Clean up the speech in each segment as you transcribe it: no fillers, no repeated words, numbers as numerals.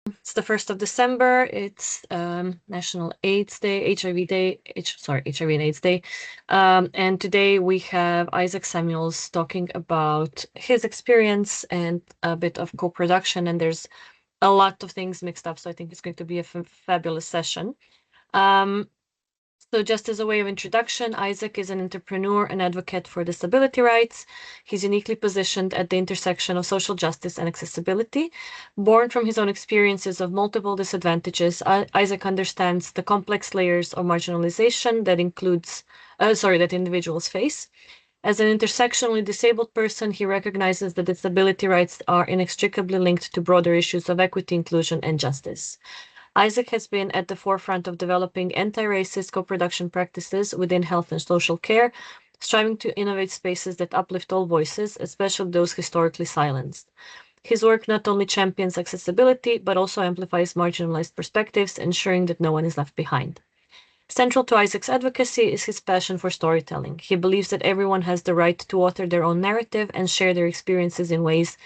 It's the 1st of December. It's National AIDS Day, HIV Day, HIV and AIDS Day. And today we have Isaac Samuels talking about his experience and a bit of co-production. And there's a lot of things mixed up, so I think it's going to be a fabulous session. So just as a way of introduction, Isaac is an entrepreneur and advocate for disability rights. He's uniquely positioned at the intersection of social justice and accessibility. Born from his own experiences of multiple disadvantages, Isaac understands the complex layers of marginalisation that individuals face. As an intersectionally disabled person, he recognizes that disability rights are inextricably linked to broader issues of equity, inclusion, and justice. Isaac has been at the forefront of developing anti-racist co-production practices within health and social care, striving to innovate spaces that uplift all voices, especially those historically silenced. His work not only champions accessibility, but also amplifies marginalized perspectives, ensuring that no one is left behind. Central to Isaac's advocacy is his passion for storytelling. He believes that everyone has the right to author their own narrative and share their experiences in ways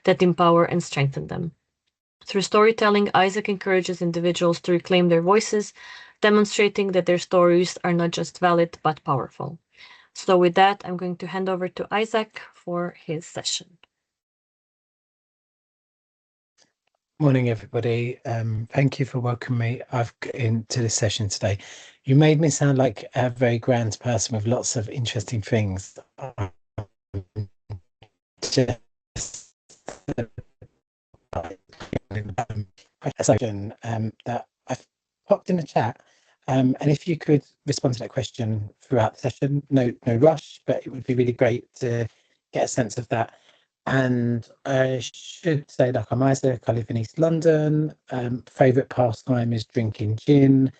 that empower and strengthen them. Through storytelling, Isaac encourages individuals to reclaim their voices, demonstrating that their stories are not just valid, but powerful. So with that, I'm going to hand over to Isaac for his session. Morning, everybody. Thank you for welcoming me into this session today. You made me sound like a very grand person with lots of interesting things. That I've popped in the chat, and if you could respond to that question throughout the session, no rush, but it would be really great to get a sense of that. And I should say, like, I'm Isaac, I live in East London. Favourite pastime is drinking gin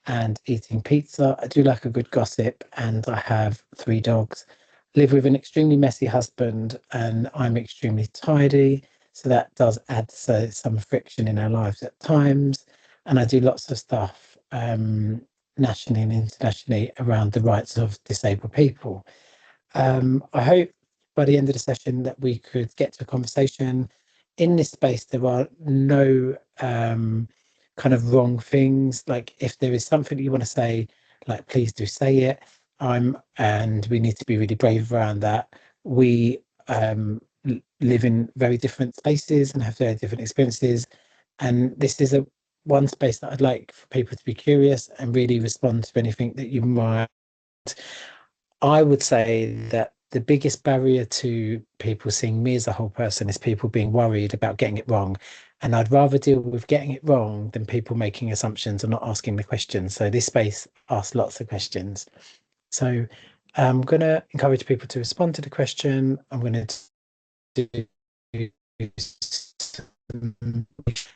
and eating pizza. I do like a good gossip, and I have 3 dogs. Live with an extremely messy husband, and I'm extremely tidy. So that does add some friction in our lives at times. And I do lots of stuff nationally and internationally around the rights of disabled people. I hope by the end of the session that we could get to a conversation. In this space, there are no kind of wrong things. Like, if there is something that you want to say, like, please do say it. And we need to be really brave around that. We live in very different spaces and have very different experiences. And this is one space that I'd like for people to be curious and really respond to anything that you might. I would say that the biggest barrier to people seeing me as a whole person is people being worried about getting it wrong. And I'd rather deal with getting it wrong than people making assumptions and not asking the questions. So this space asks lots of questions. So I'm going to encourage people to respond to the question. I'm going to do and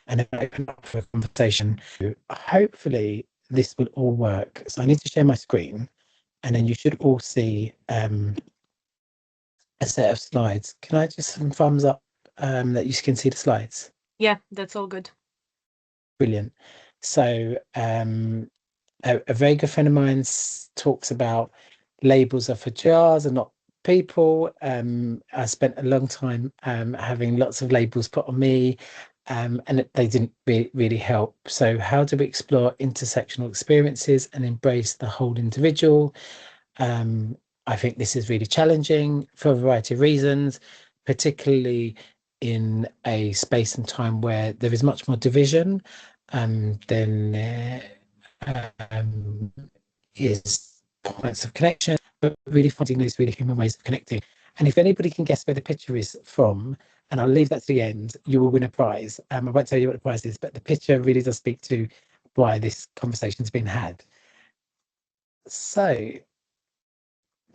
then open up for a conversation. Hopefully this will all work. So I need to share my screen, and then you should all see a set of slides. Can I just some thumbs up that you can see the slides? Yeah, that's all good. Brilliant. So a very good friend of mine talks about labels are for jars and not people. I spent a long time having lots of labels put on me, and they didn't really help. So how do we explore intersectional experiences and embrace the whole individual? I think this is really challenging for a variety of reasons, particularly in a space and time where there is much more division than there is points of connection, but really finding those really human ways of connecting. And if anybody can guess where the picture is from, and I'll leave that to the end, you will win a prize. I won't tell you what the prize is, but the picture really does speak to why this conversation's been had. So,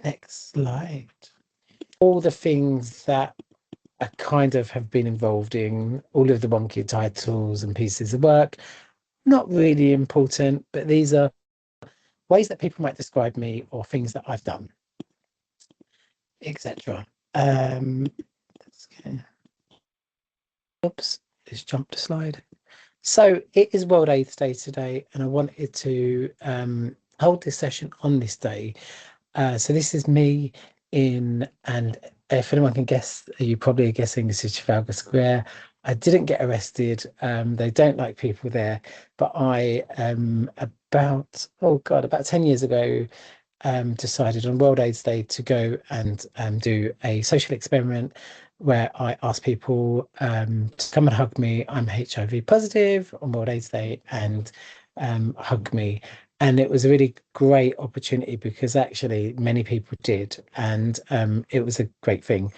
next slide. All the things that I kind of have been involved in, all of the wonky titles and pieces of work, not really important, but these are ways that people might describe me or things that I've done, etc. Oops, let's jump the slide. So it is World AIDS Day today, and I wanted to hold this session on this day. So this is me and if anyone can guess, you probably are guessing this is Trafalgar Square. I didn't get arrested. They don't like people there. But I about, oh God, about 10 years ago, decided on World AIDS Day to go and do a social experiment where I asked people to come and hug me. I'm HIV positive on World AIDS Day, and hug me. And it was a really great opportunity because actually many people did, and it was a great thing.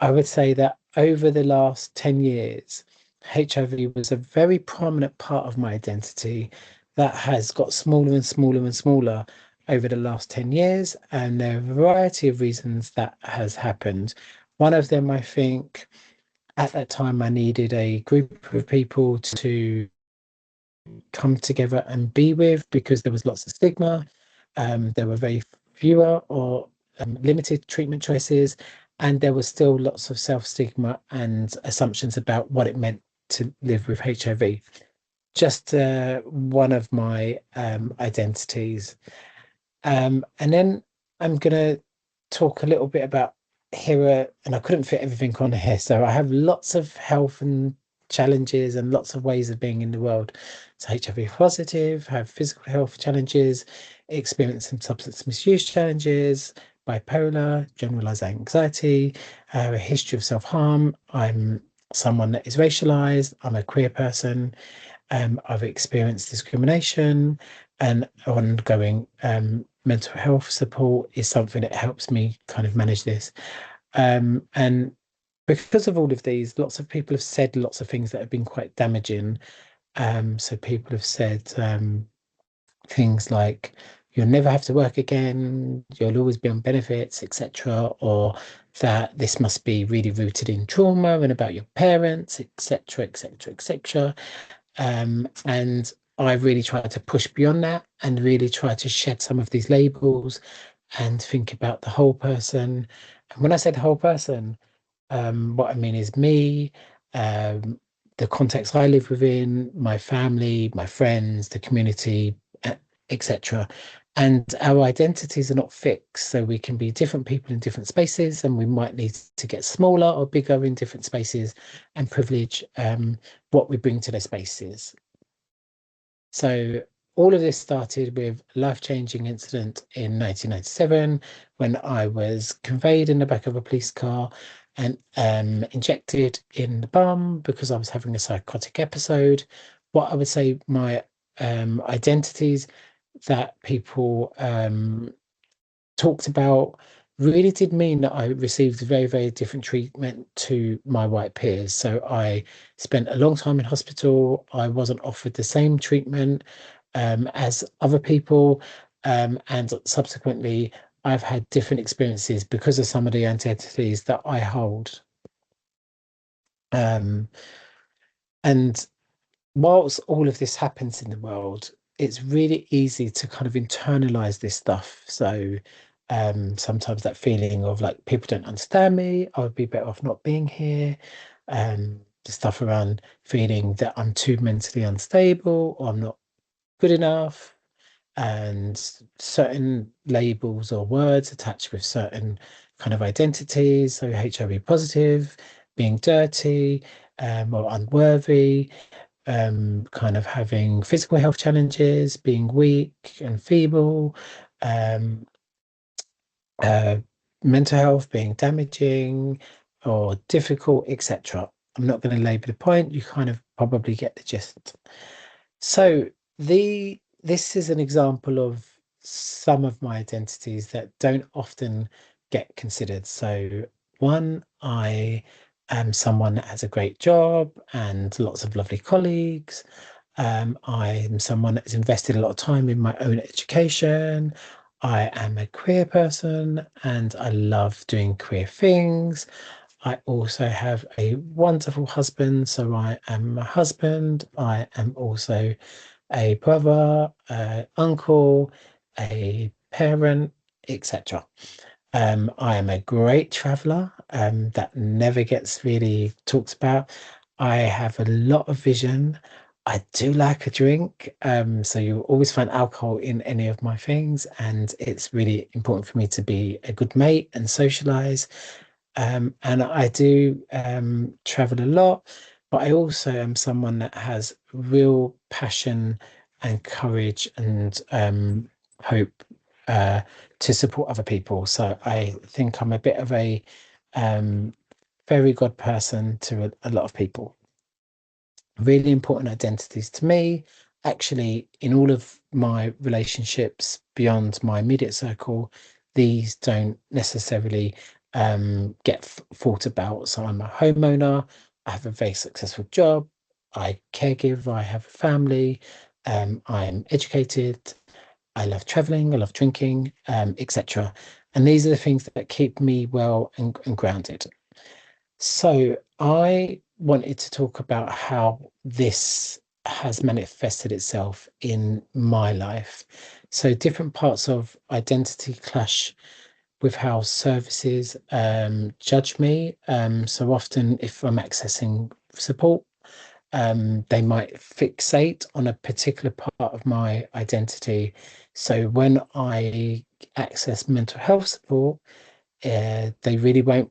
I would say that over the last 10 years, HIV was a very prominent part of my identity that has got smaller and smaller and smaller over the last 10 years. And there are a variety of reasons that has happened. One of them, I think, at that time, I needed a group of people to come together and be with because there was lots of stigma. There were very fewer or limited treatment choices, and there was still lots of self-stigma and assumptions about what it meant to live with HIV. Just one of my identities. And then I'm going to talk a little bit about here, and I couldn't fit everything on here. So I have lots of health and challenges and lots of ways of being in the world. So HIV positive, have physical health challenges, experience some substance misuse challenges, bipolar, generalized anxiety, a history of self-harm. I'm someone that is racialized. I'm a queer person. I've experienced discrimination, and ongoing mental health support is something that helps me kind of manage this. And because of all of these, lots of people have said lots of things that have been quite damaging. So people have said things like, you'll never have to work again, you'll always be on benefits, etc., or that this must be really rooted in trauma and about your parents, etc., etc., etc. And I really tried to push beyond that and really try to shed some of these labels and think about the whole person. And when I said whole person, what I mean is me, um, the context I live within, my family, my friends, the community, etc. And our identities are not fixed, so we can be different people in different spaces, and we might need to get smaller or bigger in different spaces and privilege what we bring to those spaces. So all of this started with a life-changing incident in 1997 when I was conveyed in the back of a police car and injected in the bum because I was having a psychotic episode. What I would say my identities that people talked about really did mean that I received very, very different treatment to my white peers. So I spent a long time in hospital. I wasn't offered the same treatment as other people. And subsequently, I've had different experiences because of some of the identities that I hold. Um, and whilst all of this happens in the world, it's really easy to kind of internalize this stuff. So sometimes that feeling of like people don't understand me, I would be better off not being here. The stuff around feeling that I'm too mentally unstable or I'm not good enough, and certain labels or words attached with certain kind of identities. So HIV positive, being dirty, or unworthy, kind of having physical health challenges, being weak and feeble, um, uh, mental health being damaging or difficult, etc. I'm not going to labour the point. You kind of probably get the gist. So this is an example of some of my identities that don't often get considered. So one, I am someone that has a great job and lots of lovely colleagues. I'm someone that's invested a lot of time in my own education. I am a queer person and I love doing queer things. I also have a wonderful husband, so I am a husband. I am also a brother, uncle, a parent, etc. I am a great traveler that never gets really talked about. I have a lot of vision. I do like a drink, so you'll always find alcohol in any of my things, and it's really important for me to be a good mate and socialize. And I do travel a lot. but I also am someone that has real passion and courage and hope to support other people. So I think I'm a bit of a um, very God person to a lot of people. Really important identities to me. Actually, in all of my relationships beyond my immediate circle, these don't necessarily get thought about. So I'm a homeowner, I have a very successful job, I caregive, I have a family, I'm educated, I love traveling, I love drinking, etc. And these are the things that keep me well and grounded. So I wanted to talk about how this has manifested itself in my life. So different parts of identity clash with how services judge me. So often, if I'm accessing support, they might fixate on a particular part of my identity. So when I access mental health support, they really won't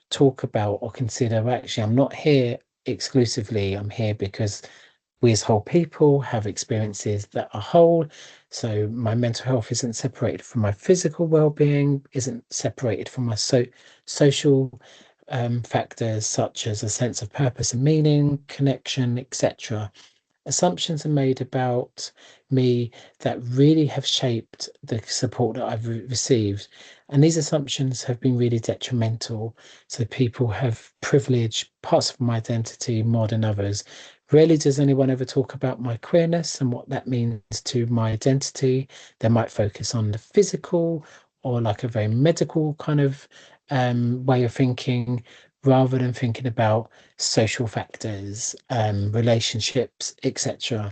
talk about or consider, "Well, actually, I'm not here exclusively. I'm here because we as whole people have experiences that are whole. So my mental health isn't separated from my physical well-being, isn't separated from my social factors such as a sense of purpose and meaning, connection, etc. Assumptions are made about me that really have shaped the support that I've received. And these assumptions have been really detrimental. So people have privileged parts of my identity more than others. Rarely does anyone ever talk about my queerness and what that means to my identity. They might focus on the physical or like a very medical kind of way of thinking rather than thinking about social factors, relationships, etc.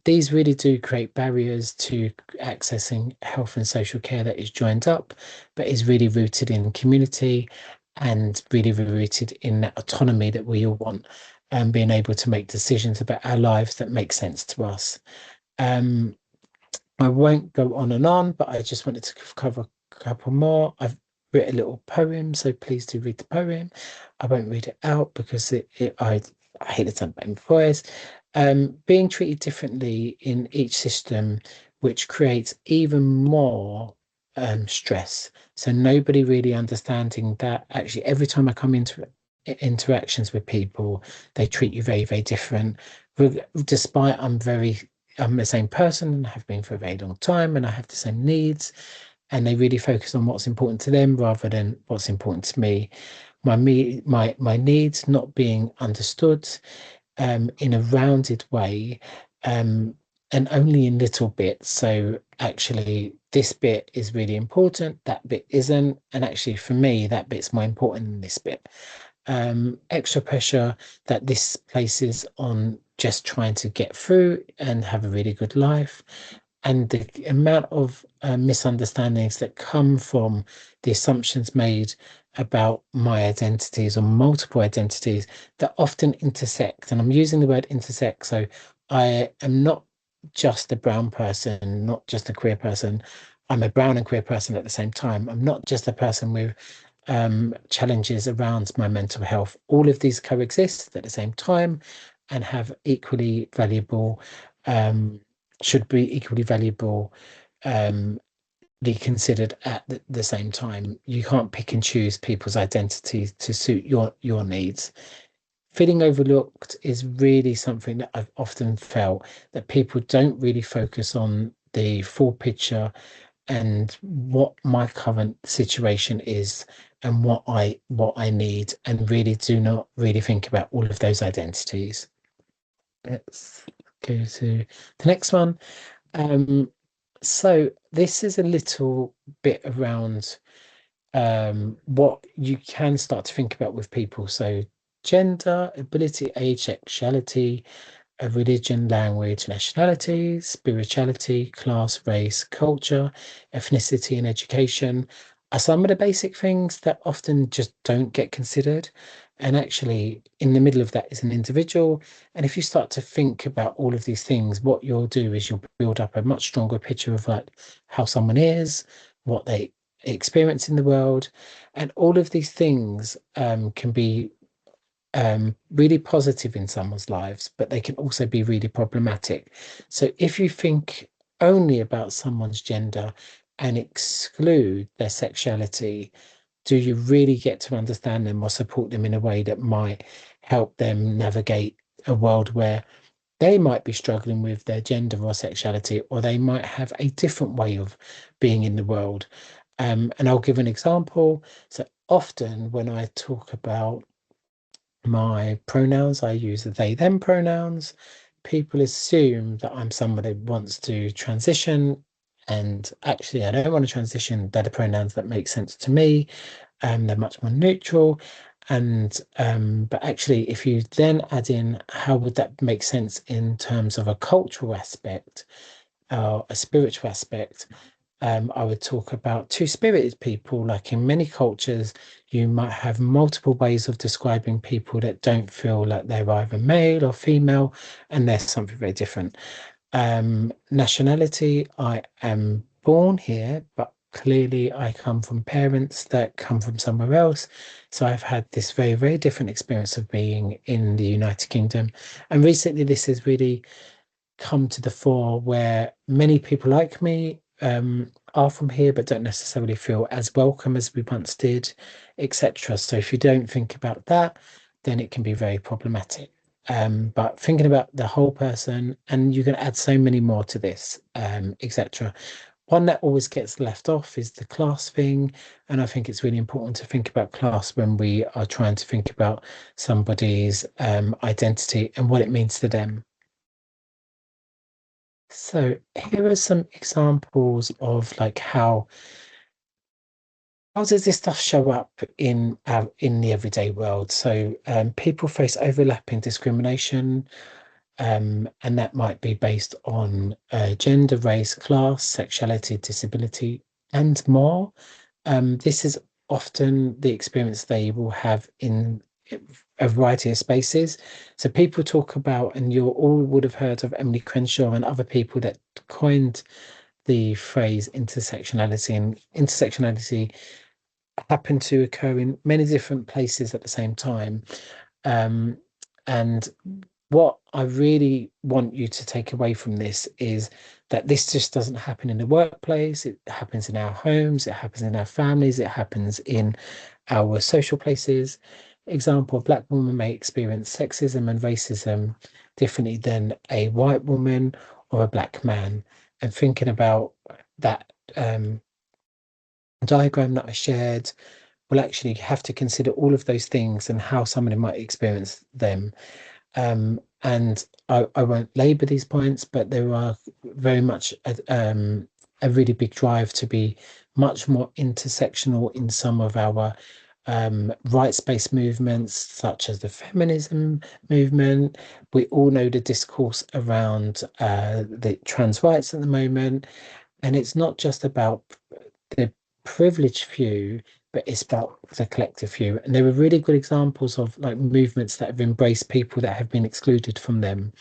These really do create barriers to accessing health and social care that is joined up, but is really rooted in community and really rooted in that autonomy that we all want and being able to make decisions about our lives that make sense to us. Um, I won't go on, but I just wanted to cover a couple more. I've written a little poem, so please do read the poem. I won't read it out because I hate the sound of my own voice. Being treated differently in each system, which creates even more stress. So nobody really understanding that actually every time I come into interactions with people, they treat you very, very different. Despite I'm the same person and have been for a very long time and I have the same needs and they really focus on what's important to them rather than what's important to me. My needs not being understood in a rounded way um, and only in little bits. So actually this bit is really important, that bit isn't. And actually for me, that bit's more important than this bit. Extra pressure that this places on just trying to get through and have a really good life. And the amount of misunderstandings that come from the assumptions made about my identities or multiple identities that often intersect. And I'm using the word intersect. So I am not just a brown person, not just a queer person. I'm a brown and queer person at the same time. I'm not just a person with challenges around my mental health. All of these coexist at the same time and have equally valuable, should be equally valuable, be considered at the same time. You can't pick and choose people's identities to suit your needs. Feeling overlooked is really something that I've often felt that people don't really focus on the full picture and what my current situation is and what I need and really do not really think about all of those identities. Let's go to the next one. So this is a little bit around what you can start to think about with people. So gender, ability, age, sexuality, religion, language, nationality, spirituality, class, race, culture, ethnicity, and education are some of the basic things that often just don't get considered. And actually, in the middle of that is an individual. And if you start to think about all of these things, what you'll do is you'll build up a much stronger picture of like how someone is, what they experience in the world, and all of these things can be really positive in someone's lives, but they can also be really problematic. So if you think only about someone's gender and exclude their sexuality, do you really get to understand them or support them in a way that might help them navigate a world where they might be struggling with their gender or sexuality, or they might have a different way of being in the world? And I'll give an example. So often when I talk about my pronouns, I use the they, them pronouns. People assume that I'm somebody who wants to transition. And actually, I don't want to transition. They're the pronouns that make sense to me. They're much more neutral. And but actually, if you then add in how would that make sense in terms of a cultural aspect or a spiritual aspect, I would talk about two-spirited people. Like in many cultures, you might have multiple ways of describing people that don't feel like they're either male or female, and there's something very different. Nationality, I am born here, but clearly I come from parents that come from somewhere else. So I've had this very, very different experience of being in the United Kingdom. And recently, this has really come to the fore where many people like me are from here but don't necessarily feel as welcome as we once did, etc. So if you don't think about that, then it can be very problematic. But thinking about the whole person, and you can add so many more to this, etc. One that always gets left off is the class thing. And I think it's really important to think about class when we are trying to think about somebody's identity and what it means to them. So here are some examples of like how does this stuff show up in the everyday world? So people face overlapping discrimination, and that might be based on gender, race, class, sexuality, disability, and more. This is often the experience they will have in a variety of spaces. So people talk about, and you all would have heard of Emily Crenshaw and other people that coined the phrase intersectionality, and intersectionality happen to occur in many different places at the same time. Um, and what I really want you to take away from this is that this just doesn't happen in the workplace. It happens in our homes, it happens in our families, it happens in our social places. Example, a black woman may experience sexism and racism differently than a white woman or a black man. And thinking about that diagram that I shared, will actually have to consider all of those things and how somebody might experience them. And I won't labor these points, but there are very much a really big drive to be much more intersectional in some of our rights-based movements, such as the feminism movement. We all know the discourse around the trans rights at the moment, and it's not just about the privileged few, but it's about the collective few. And there are really good examples of like movements that have embraced people that have been excluded from them.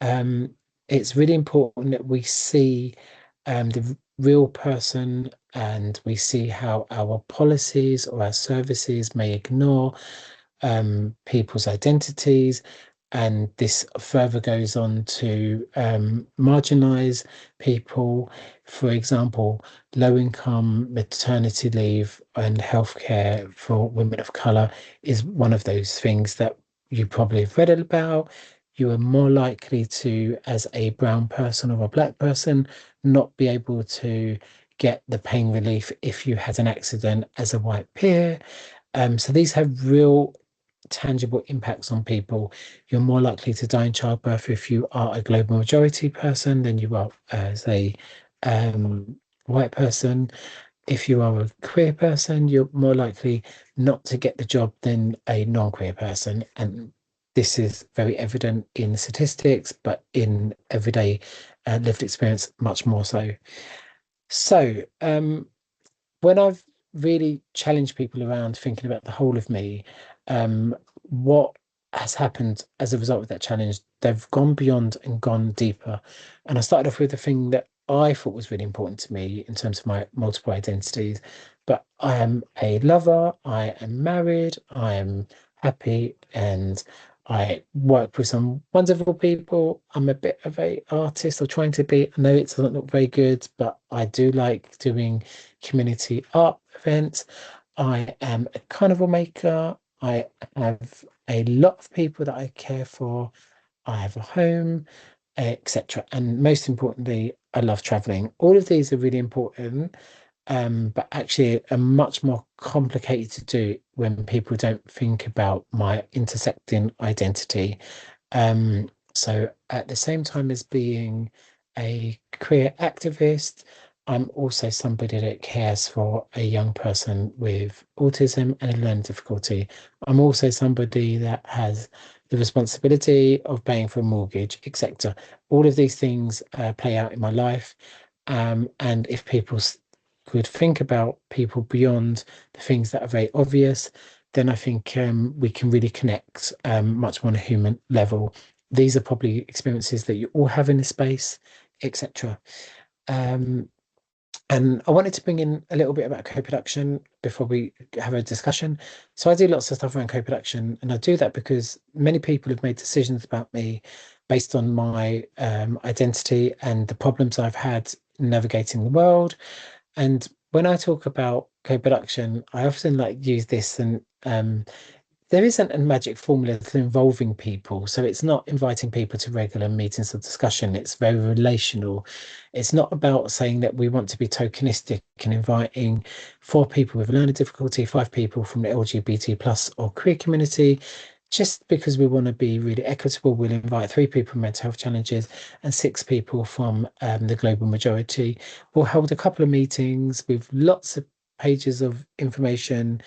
Um, it's really important that we see the real person, and we see how our policies or our services may ignore people's identities. And this further goes on to marginalize people. For example, low income maternity leave and healthcare for women of colour is one of those things that you probably have read about. You are more likely to, as a brown person or a black person, not be able to get the pain relief if you had an accident as a white peer. So these have real tangible impacts on people. You're more likely to die in childbirth if you are a global majority person than you are as a white person. If you are a queer person, you're more likely not to get the job than a non-queer person. And this is very evident in statistics, but in everyday lived experience, much more so. So, when I've really challenged people around thinking about the whole of me, what has happened as a result of that challenge, they've gone beyond and gone deeper. And I started off with the thing that I thought was really important to me in terms of my multiple identities. But I am a lover, I am married, I am happy, and I work with some wonderful people. I'm a bit of a artist, or trying to be. I know it doesn't look very good, but I do like doing community art events. I am a carnival maker. I have a lot of people that I care for. I have a home, etc. And most importantly, I love traveling. All of these are really important, but actually are much more complicated to do when people don't think about my intersecting identity. So at the same time as being a queer activist, I'm also somebody that cares for a young person with autism and a learning difficulty. I'm also somebody that has the responsibility of paying for a mortgage, etc. All of these things play out in my life. And if people could think about people beyond the things that are very obvious, then I think we can really connect much more on a human level. These are probably experiences that you all have in this space, etc. Um, and I wanted to bring in a little bit about co-production before we have a discussion. So I do lots of stuff around co-production, and I do that because many people have made decisions about me based on my identity and the problems I've had navigating the world. And when I talk about co-production, I often like use this, and there isn't a magic formula to involving people. So it's not inviting people to regular meetings of discussion. It's very relational. It's not about saying that we want to be tokenistic and inviting 4 people with a learning difficulty, 5 people from the LGBT plus or queer community. Just because we want to be really equitable, we'll invite 3 people with mental health challenges and 6 people from the global majority. We'll hold a couple of meetings with lots of pages of information,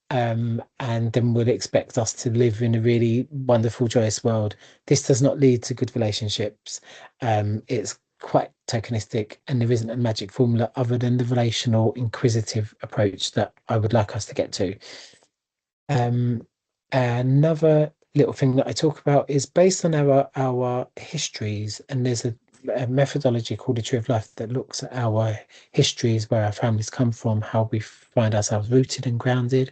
and then would expect us to live in a really wonderful, joyous world. This does not lead to good relationships. It's quite tokenistic, and there isn't a magic formula other than the relational, inquisitive approach that I would like us to get to. Um, Another little thing that I talk about is based on our histories, and there's a methodology called the Tree of Life that looks at our histories, where our families come from, how we find ourselves rooted and grounded.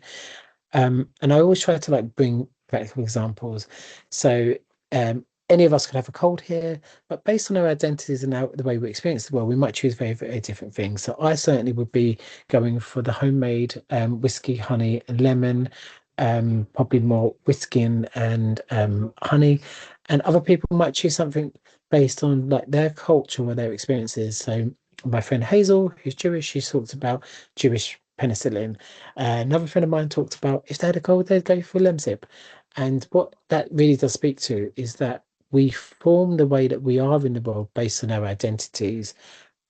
And I always try to like bring practical examples. So any of us could have a cold here, but based on our identities and the way we experience the world, we might choose very, very different things. So I certainly would be going for the homemade whiskey, honey, and lemon, probably more whiskey and honey. And other people might choose something based on like their culture or their experiences. So my friend Hazel, who's Jewish, she talks about Jewish penicillin. Another friend of mine talked about if they had a cold, they'd go for Lemsip. And what that really does speak to is that we form the way that we are in the world based on our identities.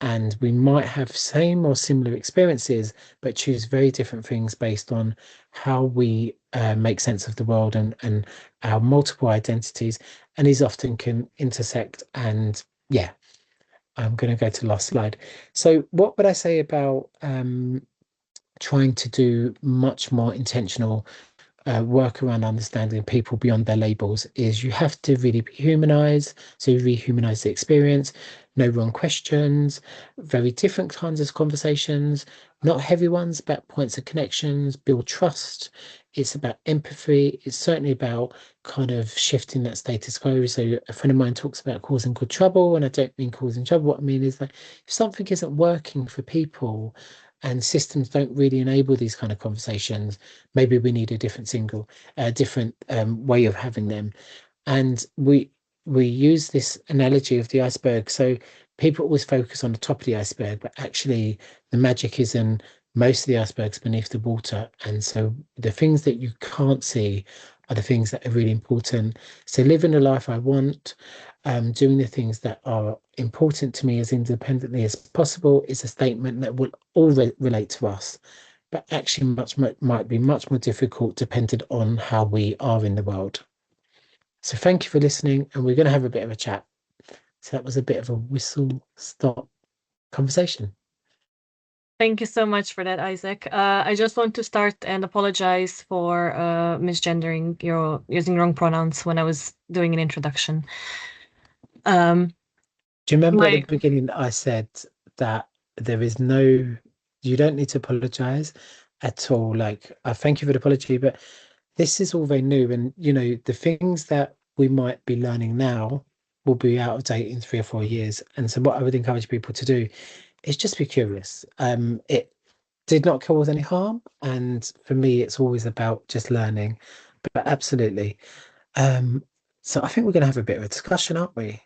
And we might have same or similar experiences, but choose very different things based on how we make sense of the world and our multiple identities. And these often can intersect. And yeah, I'm going to go to the last slide. So, what would I say about trying to do much more intentional work around understanding people beyond their labels? Is you have to really humanize, so you rehumanize the experience, no wrong questions, very different kinds of conversations, not heavy ones, but points of connections, build trust. It's about empathy. It's certainly about kind of shifting that status quo. So a friend of mine talks about causing good trouble, and I don't mean causing trouble. What I mean is that if something isn't working for people and systems don't really enable these kind of conversations, maybe we need a different way of having them. And we use this analogy of the iceberg. So people always focus on the top of the iceberg, but actually the magic is in most of the icebergs beneath the water. And so the things that you can't see are the things that are really important. So living the life I want, doing the things that are important to me as independently as possible is a statement that will all relate to us, but actually might be much more difficult depending on how we are in the world. So thank you for listening, and we're going to have a bit of a chat. So that was a bit of a whistle stop conversation. Thank you so much for that, Isaac. I just want to start and apologize for misgendering your using wrong pronouns when I was doing an introduction. Do you remember at the My beginning I said that you don't need to apologize at all. Like, I thank you for the apology, but this is all very new, and the things that we might be learning now will be out of date in 3 or 4 years. And so what I would encourage people to do is just be curious. It did not cause any harm, and for me it's always about just learning. But absolutely. um so I think we're going to have a bit of a discussion, aren't we?